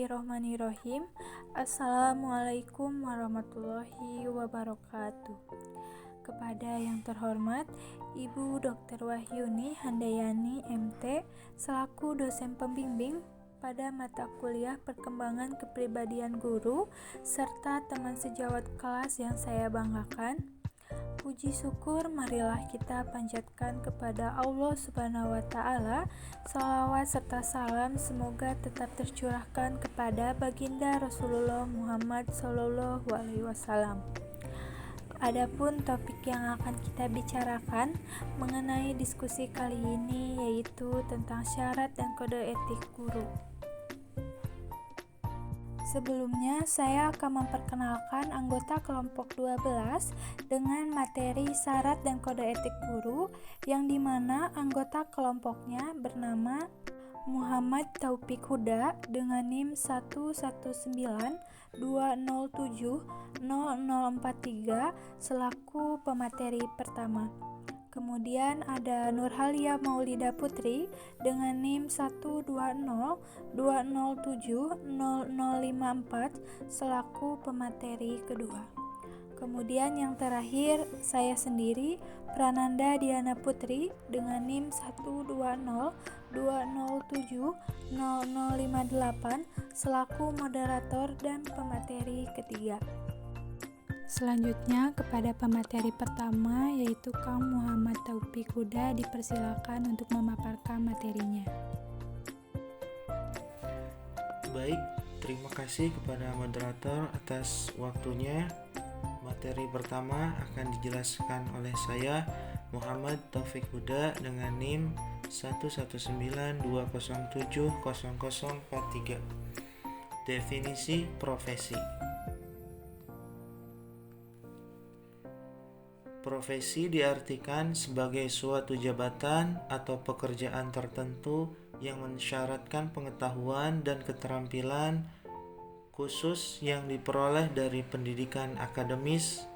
Bismillahirrohmanirrohim. Assalamualaikum warahmatullahi wabarakatuh. Kepada yang terhormat Ibu Dr. Wahyuni Handayani MT selaku dosen pembimbing pada mata kuliah Perkembangan Kepribadian Guru serta teman sejawat kelas yang saya banggakan. Puji syukur marilah kita panjatkan kepada Allah Subhanahu wa Ta'ala. Salawat serta salam semoga tetap tercurahkan kepada baginda Rasulullah Muhammad Sallallahu Alaihi Wasallam. Adapun topik yang akan kita bicarakan mengenai diskusi kali ini yaitu tentang syarat dan kode etik guru. Sebelumnya, saya akan memperkenalkan anggota kelompok 12 dengan materi syarat dan kode etik guru, yang dimana anggota kelompoknya bernama Muhammad Taufik Huda dengan NIM 11920700043 selaku pemateri pertama. Kemudian ada Nurhalia Maulida Putri dengan NIM 12020070054 selaku pemateri kedua. Kemudian yang terakhir saya sendiri, Prananda Diana Putri dengan NIM 12020070058 selaku moderator dan pemateri ketiga. Selanjutnya kepada pemateri pertama yaitu Kang Muhammad Taufik Huda dipersilakan untuk memaparkan materinya. Baik, terima kasih kepada moderator atas waktunya. Materi pertama akan dijelaskan oleh saya Muhammad Taufik Huda dengan NIM 11920700043. Definisi profesi. Profesi diartikan sebagai suatu jabatan atau pekerjaan tertentu yang mensyaratkan pengetahuan dan keterampilan khusus yang diperoleh dari pendidikan akademis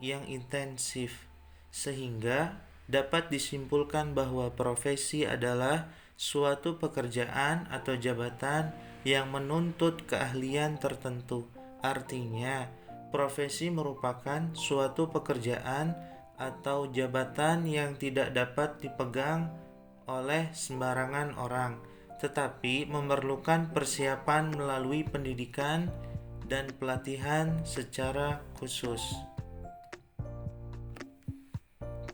yang intensif, sehingga dapat disimpulkan bahwa profesi adalah suatu pekerjaan atau jabatan yang menuntut keahlian tertentu. Artinya, profesi merupakan suatu pekerjaan atau jabatan yang tidak dapat dipegang oleh sembarangan orang, tetapi memerlukan persiapan melalui pendidikan dan pelatihan secara khusus.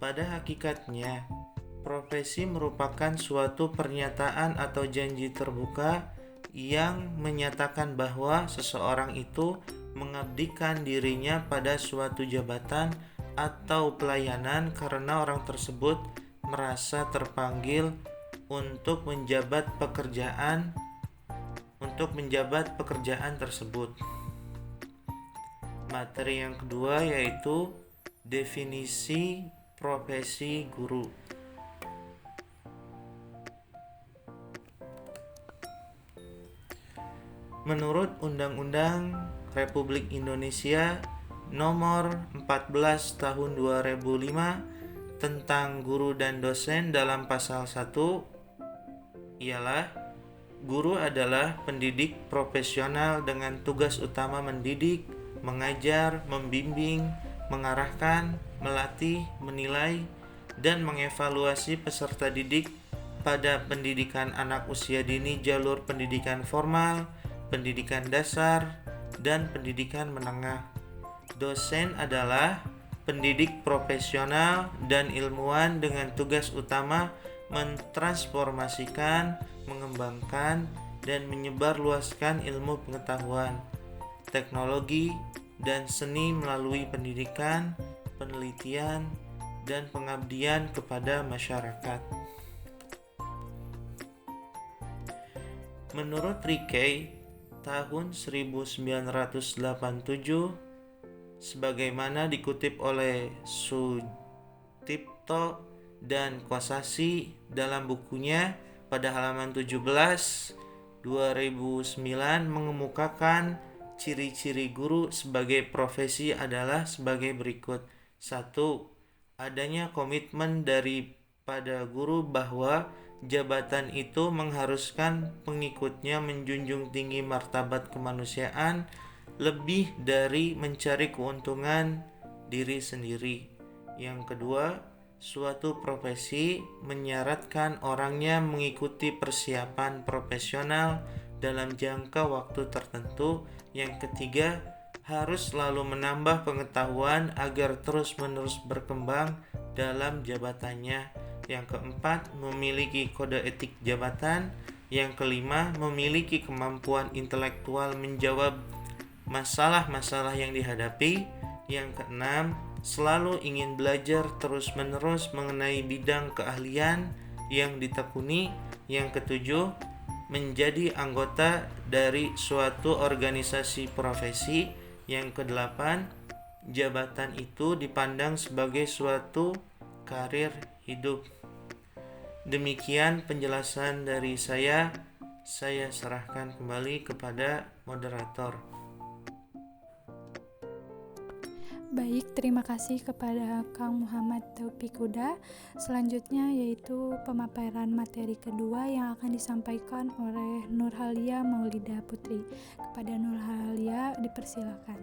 Pada hakikatnya, profesi merupakan suatu pernyataan atau janji terbuka yang menyatakan bahwa seseorang itu mengabdikan dirinya pada suatu jabatan atau pelayanan karena orang tersebut merasa terpanggil untuk menjabat pekerjaan tersebut. Materi yang kedua yaitu definisi profesi guru. Menurut Undang-Undang Republik Indonesia Nomor 14 Tahun 2005 tentang guru dan dosen, dalam pasal 1 ialah guru adalah pendidik profesional dengan tugas utama mendidik, mengajar, membimbing, mengarahkan, melatih, menilai, dan mengevaluasi peserta didik pada pendidikan anak usia dini jalur pendidikan formal, pendidikan dasar, dan pendidikan menengah. Dosen adalah pendidik profesional dan ilmuwan dengan tugas utama mentransformasikan, mengembangkan, dan menyebarluaskan ilmu pengetahuan, teknologi, dan seni melalui pendidikan, penelitian, dan pengabdian kepada masyarakat. Menurut Rickey tahun 1987, sebagaimana dikutip oleh Sutipto dan Kosasi dalam bukunya pada halaman 17 2009 mengemukakan ciri-ciri guru sebagai profesi adalah sebagai berikut. 1. Adanya komitmen daripada guru bahwa jabatan itu mengharuskan pengikutnya menjunjung tinggi martabat kemanusiaan lebih dari mencari keuntungan diri sendiri. Yang kedua, suatu profesi menyaratkan orangnya mengikuti persiapan profesional dalam jangka waktu tertentu. Yang ketiga, harus selalu menambah pengetahuan agar terus-menerus berkembang dalam jabatannya. Yang keempat, memiliki kode etik jabatan. Yang kelima, memiliki kemampuan intelektual menjawab masalah-masalah yang dihadapi. Yang keenam, selalu ingin belajar terus-menerus mengenai bidang keahlian yang ditekuni. Yang ketujuh, menjadi anggota dari suatu organisasi profesi. Yang kedelapan, jabatan itu dipandang sebagai suatu karir hidup. Demikian penjelasan dari saya. Saya serahkan kembali kepada moderator. Baik, terima kasih kepada Kang Muhammad Taufik Huda. Selanjutnya yaitu pemaparan materi kedua yang akan disampaikan oleh Nurhalia Maulida Putri. Kepada Nurhalia dipersilakan.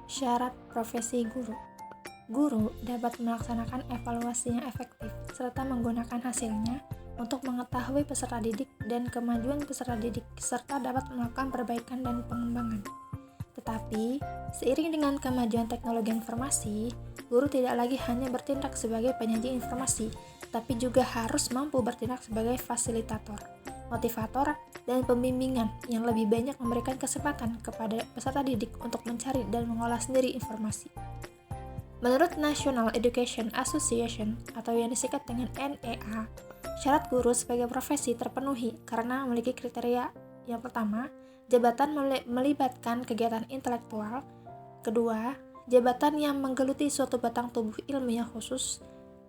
Syarat profesi guru. Guru dapat melaksanakan evaluasi yang efektif serta menggunakan hasilnya untuk mengetahui peserta didik dan kemajuan peserta didik serta dapat melakukan perbaikan dan pengembangan. Tetapi, seiring dengan kemajuan teknologi informasi, guru tidak lagi hanya bertindak sebagai penyaji informasi, tapi juga harus mampu bertindak sebagai fasilitator, motivator, dan pembimbingan yang lebih banyak memberikan kesempatan kepada peserta didik untuk mencari dan mengolah sendiri informasi. Menurut National Education Association atau yang disingkat dengan NEA, syarat guru sebagai profesi terpenuhi karena memiliki kriteria. Yang pertama, jabatan melibatkan kegiatan intelektual. Kedua, jabatan yang menggeluti suatu batang tubuh ilmiah khusus.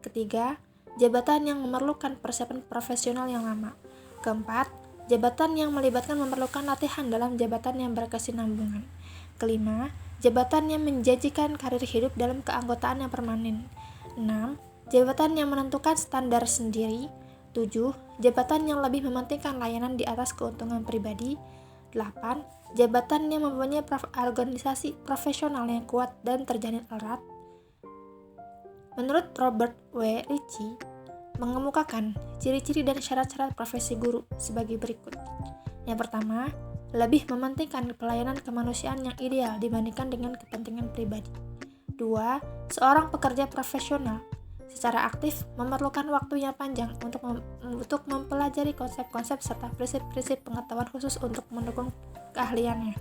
Ketiga, jabatan yang memerlukan persiapan profesional yang lama. Keempat, jabatan yang melibatkan memerlukan latihan dalam jabatan yang berkesinambungan. Kelima, jabatan yang menjanjikan karir hidup dalam keanggotaan yang permanen. 6. Jabatan yang menentukan standar sendiri. 7. Jabatan yang lebih mementingkan layanan di atas keuntungan pribadi. 8. Jabatan yang mempunyai organisasi profesional yang kuat dan terjalin erat. Menurut Robert W. Ritchie, mengemukakan ciri-ciri dan syarat-syarat profesi guru sebagai berikut. Yang pertama, lebih mementingkan pelayanan kemanusiaan yang ideal dibandingkan dengan kepentingan pribadi. 2. Seorang pekerja profesional secara aktif memerlukan waktu yang panjang untuk mempelajari konsep-konsep serta prinsip-prinsip pengetahuan khusus untuk mendukung keahliannya.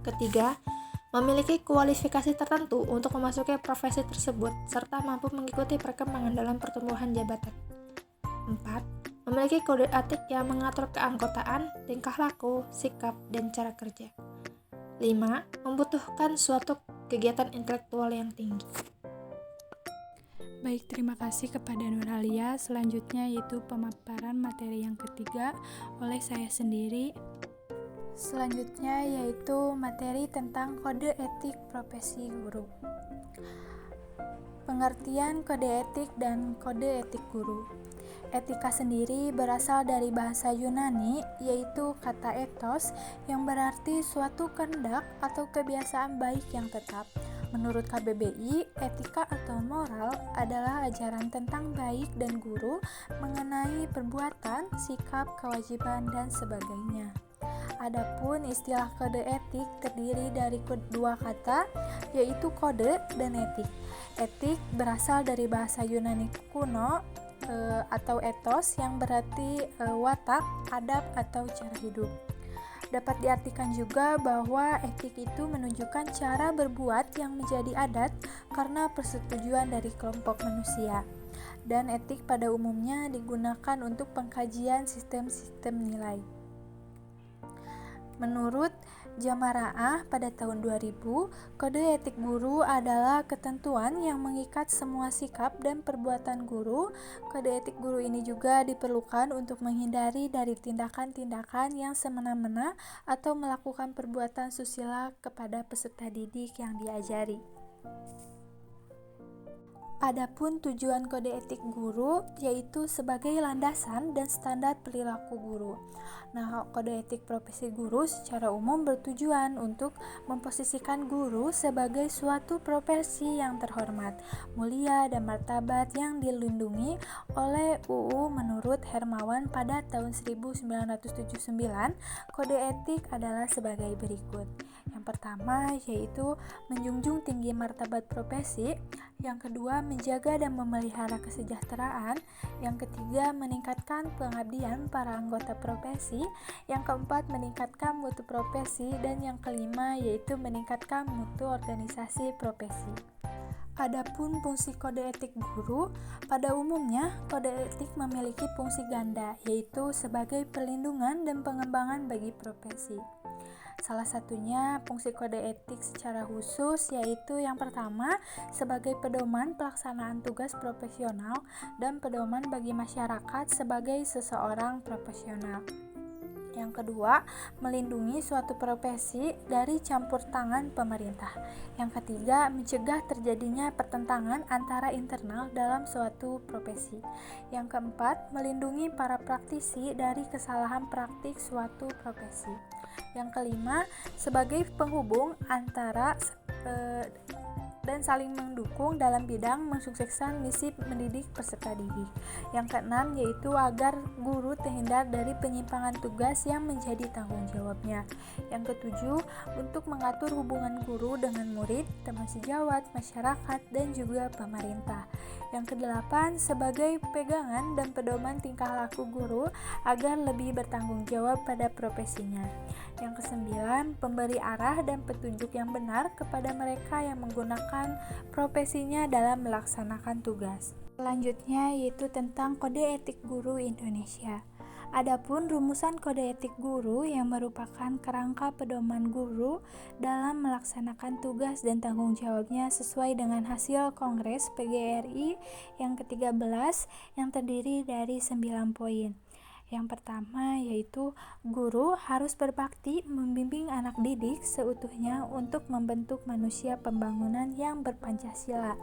Ketiga, memiliki kualifikasi tertentu untuk memasuki profesi tersebut serta mampu mengikuti perkembangan dalam pertumbuhan jabatan. 4. Memiliki kode etik yang mengatur keanggotaan, tingkah laku, sikap, dan cara kerja. 5. Membutuhkan suatu kegiatan intelektual yang tinggi. Baik, terima kasih kepada Nurhalia. Selanjutnya yaitu pemaparan materi yang ketiga oleh saya sendiri. Selanjutnya yaitu materi tentang kode etik profesi guru. Pengertian kode etik dan kode etik guru. Etika sendiri berasal dari bahasa Yunani, yaitu kata ethos yang berarti suatu kehendak atau kebiasaan baik yang tetap. Menurut KBBI, etika atau moral adalah ajaran tentang baik dan guru mengenai perbuatan, sikap, kewajiban, dan sebagainya. Adapun istilah kode etik terdiri dari dua kata, yaitu kode dan etik. Etik berasal dari bahasa Yunani kuno atau ethos yang berarti watak, adab, atau cara hidup. Dapat diartikan juga bahwa etik itu menunjukkan cara berbuat yang menjadi adat karena persetujuan dari kelompok manusia. Dan etik pada umumnya digunakan untuk pengkajian sistem-sistem nilai. Menurut Jamaraah pada tahun 2000, kode etik guru adalah ketentuan yang mengikat semua sikap dan perbuatan guru. Kode etik guru ini juga diperlukan untuk menghindari dari tindakan-tindakan yang semena-mena atau melakukan perbuatan susila kepada peserta didik yang diajari. Adapun tujuan kode etik guru yaitu sebagai landasan dan standar perilaku guru. Nah, kode etik profesi guru secara umum bertujuan untuk memposisikan guru sebagai suatu profesi yang terhormat, mulia, dan martabat yang dilindungi oleh UU menurut Hermawan pada tahun 1979. Kode etik adalah sebagai berikut. Yang pertama yaitu menjunjung tinggi martabat profesi, yang kedua menjaga dan memelihara kesejahteraan, yang ketiga meningkatkan pengabdian para anggota profesi, yang keempat meningkatkan mutu profesi, dan yang kelima yaitu meningkatkan mutu organisasi profesi. Adapun fungsi kode etik guru, pada umumnya kode etik memiliki fungsi ganda, yaitu sebagai perlindungan dan pengembangan bagi profesi. Salah satunya fungsi kode etik secara khusus yaitu yang pertama sebagai pedoman pelaksanaan tugas profesional dan pedoman bagi masyarakat sebagai seseorang profesional. Yang kedua, melindungi suatu profesi dari campur tangan pemerintah. Yang ketiga, mencegah terjadinya pertentangan antara internal dalam suatu profesi. Yang keempat, melindungi para praktisi dari kesalahan praktik suatu profesi. Yang kelima, sebagai penghubung antara dan saling mendukung dalam bidang mensukseskan misi mendidik peserta didik. Yang keenam yaitu agar guru terhindar dari penyimpangan tugas yang menjadi tanggung jawabnya. Yang ketujuh, untuk mengatur hubungan guru dengan murid, teman sejawat, masyarakat, dan juga pemerintah. Yang kedelapan, sebagai pegangan dan pedoman tingkah laku guru agar lebih bertanggung jawab pada profesinya. Yang kesembilan, pemberi arah dan petunjuk yang benar kepada mereka yang menggunakan profesinya dalam melaksanakan tugas. Selanjutnya yaitu tentang Kode Etik Guru Indonesia. Adapun rumusan kode etik guru yang merupakan kerangka pedoman guru dalam melaksanakan tugas dan tanggung jawabnya sesuai dengan hasil Kongres PGRI yang ke-13 yang terdiri dari 9 poin. Yang pertama yaitu guru harus berbakti membimbing anak didik seutuhnya untuk membentuk manusia pembangunan yang berpancasila.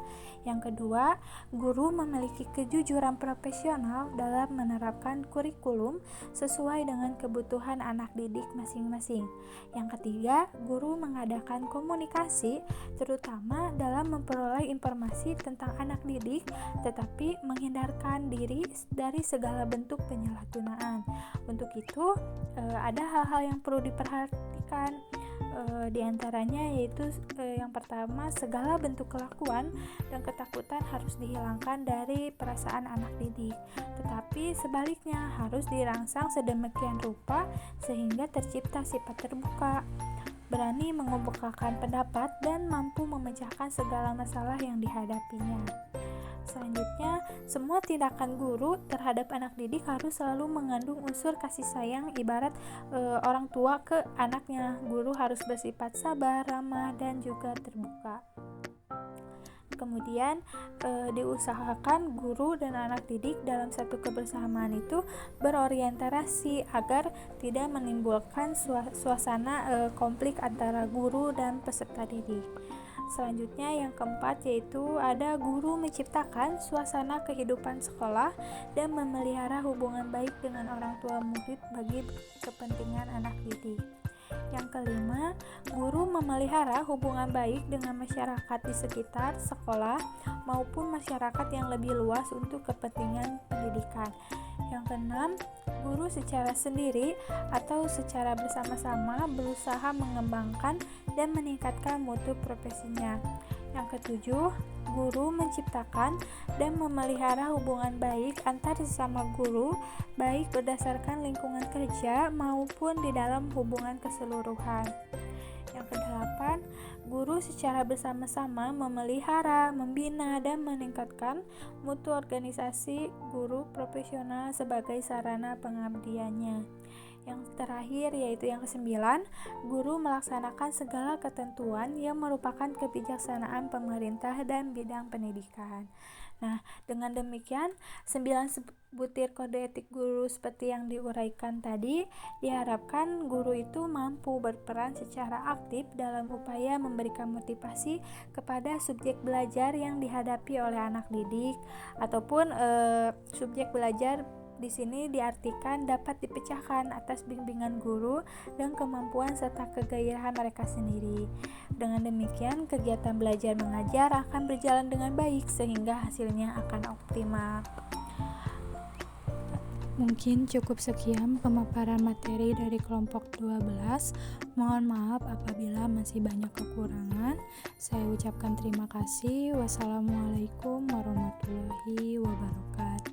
Yang kedua, guru memiliki kejujuran profesional dalam menerapkan kurikulum sesuai dengan kebutuhan anak didik masing-masing. Yang ketiga, guru mengadakan komunikasi terutama dalam memperoleh informasi tentang anak didik tetapi menghindarkan diri dari segala bentuk penyalahgunaan. Untuk itu, ada hal-hal yang perlu diperhatikan. Di antaranya yaitu yang pertama, segala bentuk kelakuan dan ketakutan harus dihilangkan dari perasaan anak didik, tetapi sebaliknya harus dirangsang sedemikian rupa sehingga tercipta sifat terbuka, berani mengemukakan pendapat dan mampu memecahkan segala masalah yang dihadapinya. Selanjutnya, semua tindakan guru terhadap anak didik harus selalu mengandung unsur kasih sayang ibarat orang tua ke anaknya. Guru harus bersifat sabar, ramah, dan juga terbuka. Kemudian diusahakan guru dan anak didik dalam satu kebersamaan itu berorientasi agar tidak menimbulkan suasana konflik antara guru dan peserta didik. Selanjutnya yang keempat yaitu ada guru menciptakan suasana kehidupan sekolah dan memelihara hubungan baik dengan orang tua murid bagi kepentingan anak didik. Yang kelima, guru memelihara hubungan baik dengan masyarakat di sekitar sekolah maupun masyarakat yang lebih luas untuk kepentingan pendidikan. Yang keenam, guru secara sendiri atau secara bersama-sama berusaha mengembangkan dan meningkatkan mutu profesinya. Yang ketujuh, guru menciptakan dan memelihara hubungan baik antar sesama guru, baik berdasarkan lingkungan kerja maupun di dalam hubungan keseluruhan. Yang kedelapan, guru secara bersama-sama memelihara, membina, dan meningkatkan mutu organisasi guru profesional sebagai sarana pengabdiannya. Yang terakhir yaitu yang ke-9, guru melaksanakan segala ketentuan yang merupakan kebijaksanaan pemerintah dan bidang pendidikan. Nah, dengan demikian 9 butir kode etik guru seperti yang diuraikan tadi, diharapkan guru itu mampu berperan secara aktif dalam upaya memberikan motivasi kepada subjek belajar yang dihadapi oleh anak didik, ataupun subjek belajar di sini diartikan dapat dipecahkan atas bimbingan guru dan kemampuan serta kegairahan mereka sendiri. Dengan demikian, kegiatan belajar mengajar akan berjalan dengan baik sehingga hasilnya akan optimal. Mungkin cukup sekian pemaparan materi dari kelompok 12. Mohon maaf apabila masih banyak kekurangan. Saya ucapkan terima kasih. Wassalamualaikum warahmatullahi wabarakatuh.